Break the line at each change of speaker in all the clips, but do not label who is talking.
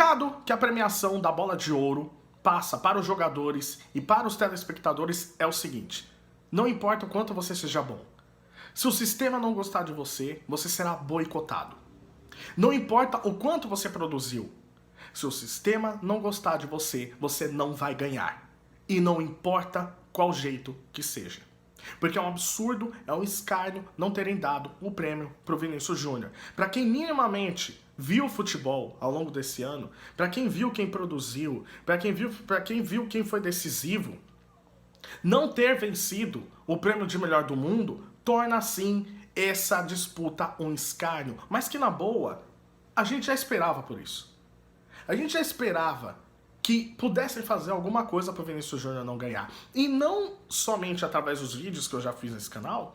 recado que a premiação da Bola de Ouro passa para os jogadores e para os telespectadores é o seguinte: não importa o quanto você seja bom. Se o sistema não gostar de você, você será boicotado. Não importa o quanto você produziu. Se o sistema não gostar de você, você não vai ganhar. E não importa qual jeito que seja. Porque é um absurdo, é um escárnio não terem dado o prêmio para o Vinícius Júnior. Para quem minimamente viu futebol ao longo desse ano, para quem viu quem produziu, para quem viu quem foi decisivo, não ter vencido o prêmio de melhor do mundo torna assim essa disputa um escárnio. Mas que na boa, a gente já esperava por isso. A gente já esperava que pudessem fazer alguma coisa para o Vinícius Júnior não ganhar. E não somente através dos vídeos que eu já fiz nesse canal,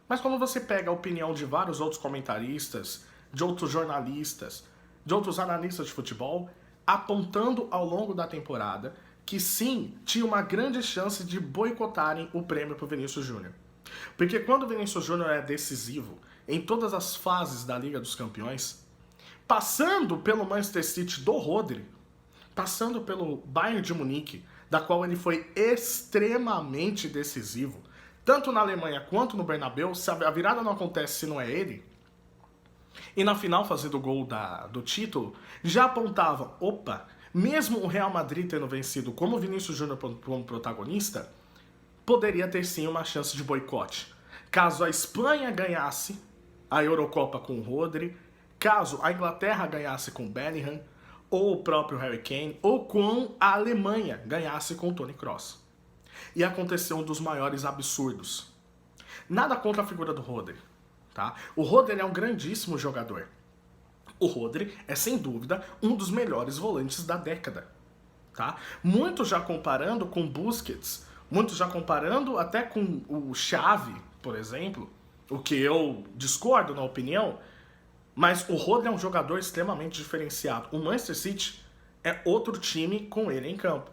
mas quando você pega a opinião de vários outros comentaristas, de outros jornalistas, de outros analistas de futebol, apontando ao longo da temporada que sim, tinha uma grande chance de boicotarem o prêmio para o Vinícius Júnior. Porque quando o Vinícius Júnior é decisivo em todas as fases da Liga dos Campeões, passando pelo Manchester City do Rodri, passando pelo Bayern de Munique, da qual ele foi extremamente decisivo, tanto na Alemanha quanto no Bernabéu, se a virada não acontece se não é ele, e na final fazendo o gol do título, já apontava, opa, mesmo o Real Madrid tendo vencido como Vinícius Júnior como protagonista, poderia ter sim uma chance de boicote. Caso a Espanha ganhasse a Eurocopa com o Rodri, caso a Inglaterra ganhasse com o Bellingham, ou o próprio Harry Kane, ou com a Alemanha ganhasse com o Toni Kroos. E aconteceu um dos maiores absurdos. Nada contra a figura do Rodri, tá? O Rodri é um grandíssimo jogador. O Rodri é, sem dúvida, um dos melhores volantes da década, tá? Muitos já comparando com Busquets, muitos já comparando até com o Xavi, por exemplo, o que eu discordo na opinião, mas o Rodri é um jogador extremamente diferenciado. O Manchester City é outro time com ele em campo.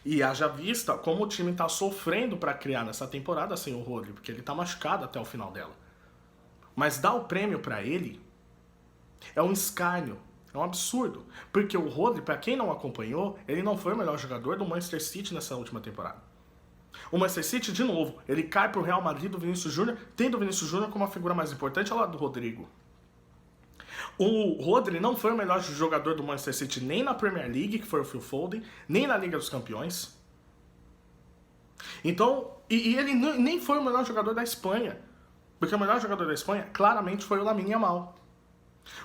E haja vista como o time está sofrendo para criar nessa temporada sem o Rodri, porque ele está machucado até o final dela. Mas dar o prêmio para ele é um escárnio, é um absurdo. Porque o Rodri, para quem não acompanhou, ele não foi o melhor jogador do Manchester City nessa última temporada. O Manchester City, de novo, ele cai para o Real Madrid do Vinícius Júnior, tendo o Vinícius Júnior como a figura mais importante ao lado do Rodrigo. O Rodri não foi o melhor jogador do Manchester City nem na Premier League, que foi o Phil Foden, nem na Liga dos Campeões. Então, e ele nem foi o melhor jogador da Espanha, porque o melhor jogador da Espanha claramente foi o Lamine Yamal.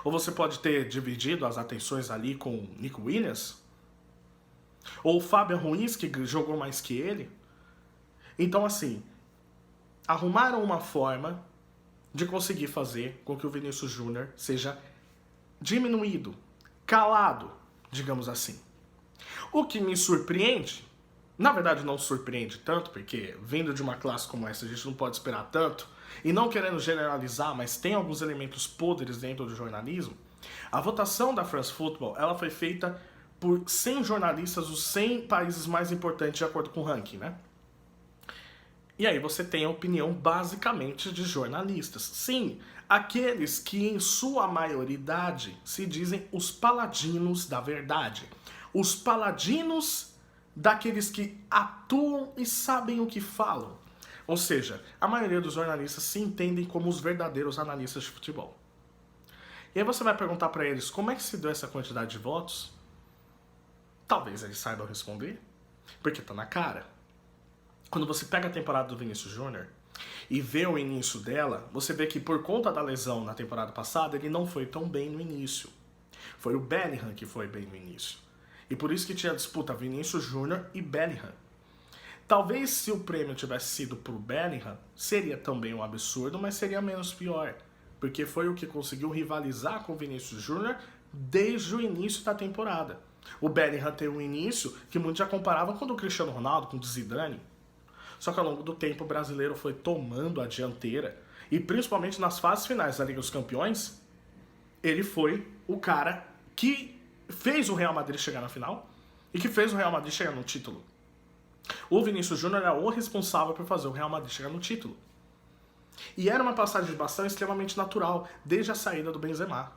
Ou você pode ter dividido as atenções ali com o Nico Williams, ou o Fabian Ruiz, que jogou mais que ele. Então, assim, arrumaram uma forma de conseguir fazer com que o Vinícius Júnior seja diminuído, calado, digamos assim. O que me surpreende, na verdade não surpreende tanto, porque vindo de uma classe como essa a gente não pode esperar tanto, e não querendo generalizar, mas tem alguns elementos podres dentro do jornalismo, a votação da France Football ela foi feita por 100 jornalistas, os 100 países mais importantes de acordo com o ranking, né? E aí você tem a opinião basicamente de jornalistas. Sim, aqueles que em sua maioridade se dizem os paladinos da verdade. Os paladinos daqueles que atuam e sabem o que falam. Ou seja, a maioria dos jornalistas se entendem como os verdadeiros analistas de futebol. E aí você vai perguntar para eles como é que se deu essa quantidade de votos? Talvez eles saibam responder, porque tá na cara. Quando você pega a temporada do Vinícius Júnior e vê o início dela, você vê que por conta da lesão na temporada passada, ele não foi tão bem no início. Foi o Bellingham que foi bem no início. E por isso que tinha a disputa Vinícius Júnior e Bellingham. Talvez se o prêmio tivesse sido pro Bellingham, seria também um absurdo, mas seria menos pior. Porque foi o que conseguiu rivalizar com o Vinícius Júnior desde o início da temporada. O Bellingham teve um início que muitos já comparavam com o do Cristiano Ronaldo, com o do Zidane. Só que ao longo do tempo o brasileiro foi tomando a dianteira. E principalmente nas fases finais da Liga dos Campeões, ele foi o cara que fez o Real Madrid chegar na final e que fez o Real Madrid chegar no título. O Vinícius Júnior é o responsável por fazer o Real Madrid chegar no título. E era uma passagem de bastão extremamente natural, desde a saída do Benzema.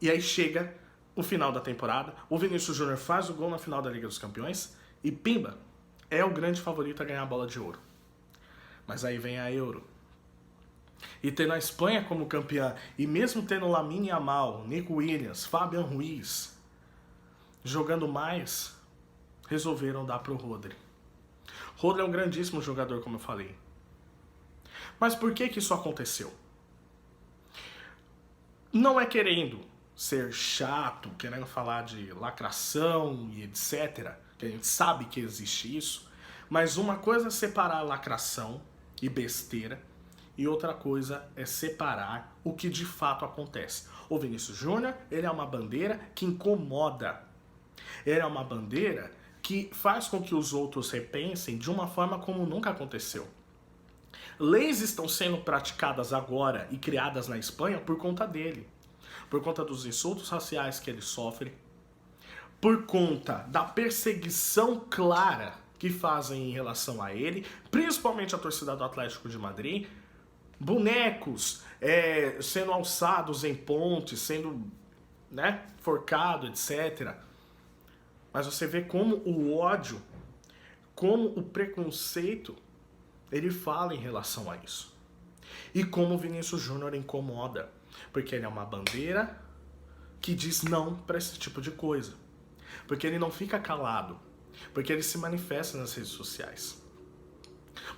E aí chega o final da temporada, o Vinícius Júnior faz o gol na final da Liga dos Campeões e pimba, é o grande favorito a ganhar a bola de ouro. Mas aí vem a Euro. E tendo a Espanha como campeã, e mesmo tendo Lamine Yamal, Nico Williams, Fabian Ruiz jogando mais, resolveram dar pro Rodri. Rodri é um grandíssimo jogador, como eu falei. Mas por que isso aconteceu? Não é querendo ser chato, querendo falar de lacração e etc., que a gente sabe que existe isso, mas uma coisa é separar lacração e besteira, e outra coisa é separar o que de fato acontece. O Vinícius Júnior, ele é uma bandeira que incomoda. Ele é uma bandeira que faz com que os outros repensem de uma forma como nunca aconteceu. Leis estão sendo praticadas agora e criadas na Espanha por conta dele. Por conta dos insultos raciais que ele sofre. Por conta da perseguição clara que fazem em relação a ele, principalmente a torcida do Atlético de Madrid. Bonecos sendo alçados em pontes, sendo forcado, etc. Mas você vê como o ódio, como o preconceito, ele fala em relação a isso. E como o Vinícius Júnior incomoda. Porque ele é uma bandeira que diz não para esse tipo de coisa. Porque ele não fica calado. Porque ele se manifesta nas redes sociais.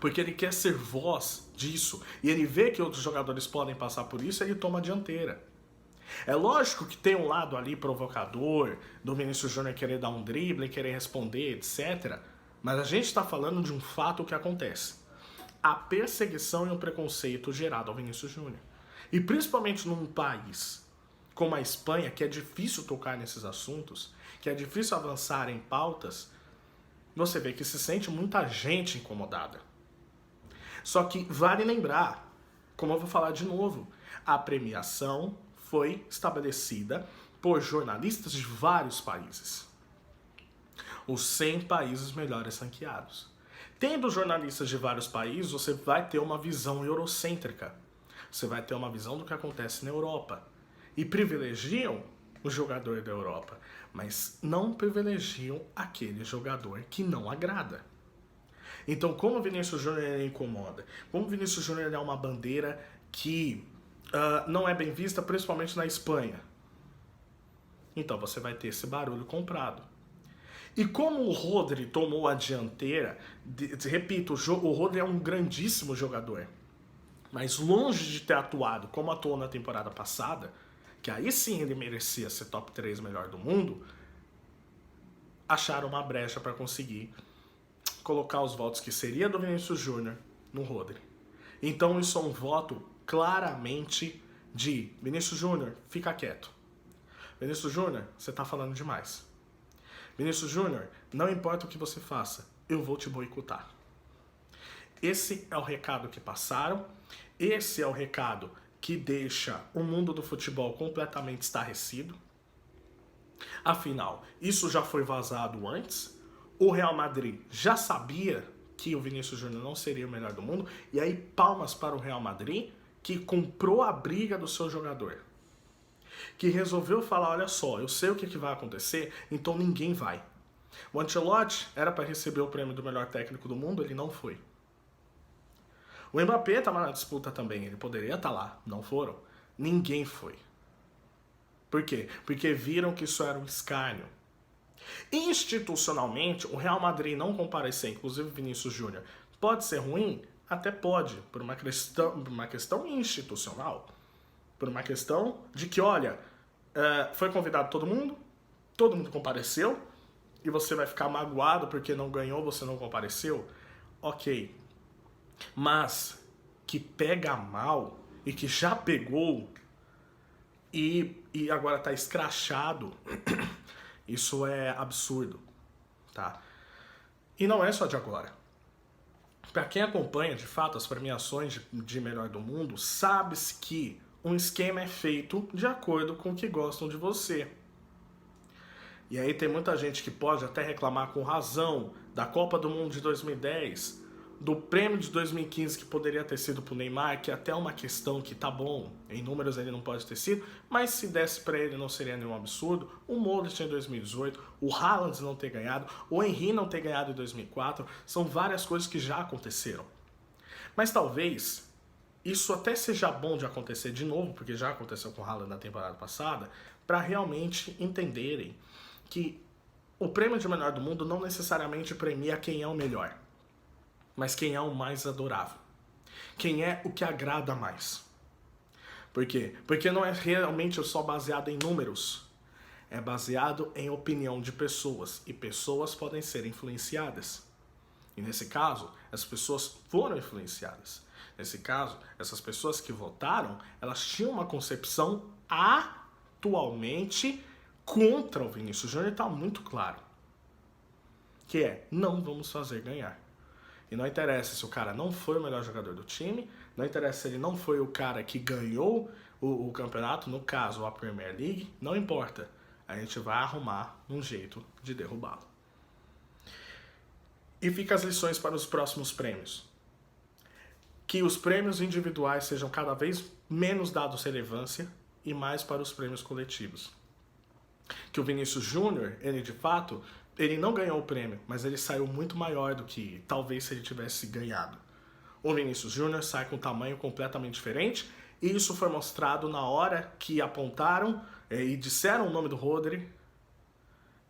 Porque ele quer ser voz disso. E ele vê que outros jogadores podem passar por isso e ele toma a dianteira. É lógico que tem um lado ali provocador, do Vinícius Júnior querer dar um drible, querer responder, etc. Mas a gente está falando de um fato que acontece. A perseguição e o preconceito gerado ao Vinícius Júnior. E principalmente num país como a Espanha, que é difícil tocar nesses assuntos, que é difícil avançar em pautas, você vê que se sente muita gente incomodada. Só que vale lembrar, como eu vou falar de novo, a premiação foi estabelecida por jornalistas de vários países. Os 100 países melhores ranqueados. Tendo jornalistas de vários países, você vai ter uma visão eurocêntrica. Você vai ter uma visão do que acontece na Europa. E privilegiam o jogador da Europa, mas não privilegiam aquele jogador que não agrada. Então, como o Vinícius Júnior incomoda, como o Vinícius Júnior é uma bandeira que não é bem vista, principalmente na Espanha, então você vai ter esse barulho comprado. E como o Rodri tomou a dianteira, repito, o Rodri é um grandíssimo jogador, mas longe de ter atuado como atuou na temporada passada, que aí sim ele merecia ser top 3 melhor do mundo, acharam uma brecha para conseguir colocar os votos que seria do Vinícius Júnior no Rodri. Então isso é um voto claramente de Vinícius Júnior, fica quieto. Vinícius Júnior, você tá falando demais. Vinícius Júnior, não importa o que você faça, eu vou te boicotar. Esse é o recado que passaram, esse é o recado que deixa o mundo do futebol completamente estarrecido. Afinal, isso já foi vazado antes, o Real Madrid já sabia que o Vinícius Júnior não seria o melhor do mundo, e aí palmas para o Real Madrid, que comprou a briga do seu jogador. Que resolveu falar, olha só, eu sei o que vai acontecer, então ninguém vai. O Ancelotti era para receber o prêmio do melhor técnico do mundo, ele não foi. O Mbappé estava na disputa também, ele poderia estar lá, não foram. Ninguém foi. Por quê? Porque viram que isso era um escárnio. Institucionalmente, o Real Madrid não comparecer, inclusive Vinícius Júnior, pode ser ruim? Até pode, por uma questão institucional. Por uma questão de que, olha, foi convidado todo mundo compareceu, e você vai ficar magoado porque não ganhou, você não compareceu? Ok. Mas que pega mal e que já pegou e agora tá escrachado, isso é absurdo, tá? E não é só de agora. Para quem acompanha, de fato, as premiações de melhor do mundo, sabe-se que um esquema é feito de acordo com o que gostam de você. E aí tem muita gente que pode até reclamar com razão da Copa do Mundo de 2010, do prêmio de 2015 que poderia ter sido pro Neymar, que é até uma questão que tá bom, em números ele não pode ter sido, mas se desse pra ele não seria nenhum absurdo. O Modric em 2018, o Haaland não ter ganhado, o Henry não ter ganhado em 2004, são várias coisas que já aconteceram. Mas talvez isso até seja bom de acontecer de novo, porque já aconteceu com o Haaland na temporada passada, para realmente entenderem que o prêmio de melhor do mundo não necessariamente premia quem é o melhor, mas quem é o mais adorável. Quem é o que agrada mais. Por quê? Porque não é realmente só baseado em números. É baseado em opinião de pessoas. E pessoas podem ser influenciadas. E nesse caso, as pessoas foram influenciadas. Nesse caso, essas pessoas que votaram, elas tinham uma concepção atualmente contra o Vinícius Júnior, está muito claro. Que é, não vamos fazer ganhar. E não interessa se o cara não foi o melhor jogador do time, não interessa se ele não foi o cara que ganhou o campeonato, no caso a Premier League, não importa. A gente vai arrumar um jeito de derrubá-lo. E fica as lições para os próximos prêmios. Que os prêmios individuais sejam cada vez menos dados relevância e mais para os prêmios coletivos. Que o Vinícius Júnior, ele de fato, ele não ganhou o prêmio, mas ele saiu muito maior do que talvez se ele tivesse ganhado. O Vinícius Júnior sai com um tamanho completamente diferente, e isso foi mostrado na hora que apontaram e disseram o nome do Rodri,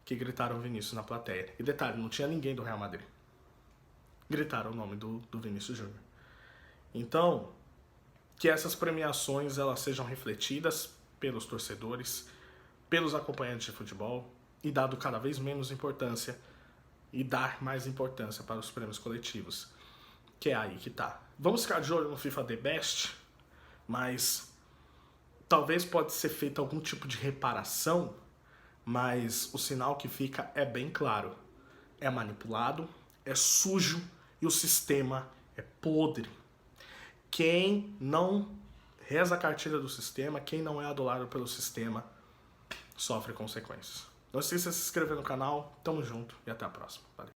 que gritaram Vinícius na plateia. E detalhe, não tinha ninguém do Real Madrid. Gritaram o nome do Vinícius Júnior. Então, que essas premiações elas sejam refletidas pelos torcedores, pelos acompanhantes de futebol, e dado cada vez menos importância e dar mais importância para os prêmios coletivos, que é aí que tá. Vamos ficar de olho no FIFA The Best, mas talvez pode ser feita algum tipo de reparação, mas o sinal que fica é bem claro. É manipulado, é sujo e o sistema é podre. Quem não reza a cartilha do sistema, quem não é adorado pelo sistema, sofre consequências. Não esqueça de se inscrever no canal, tamo junto e até a próxima. Valeu.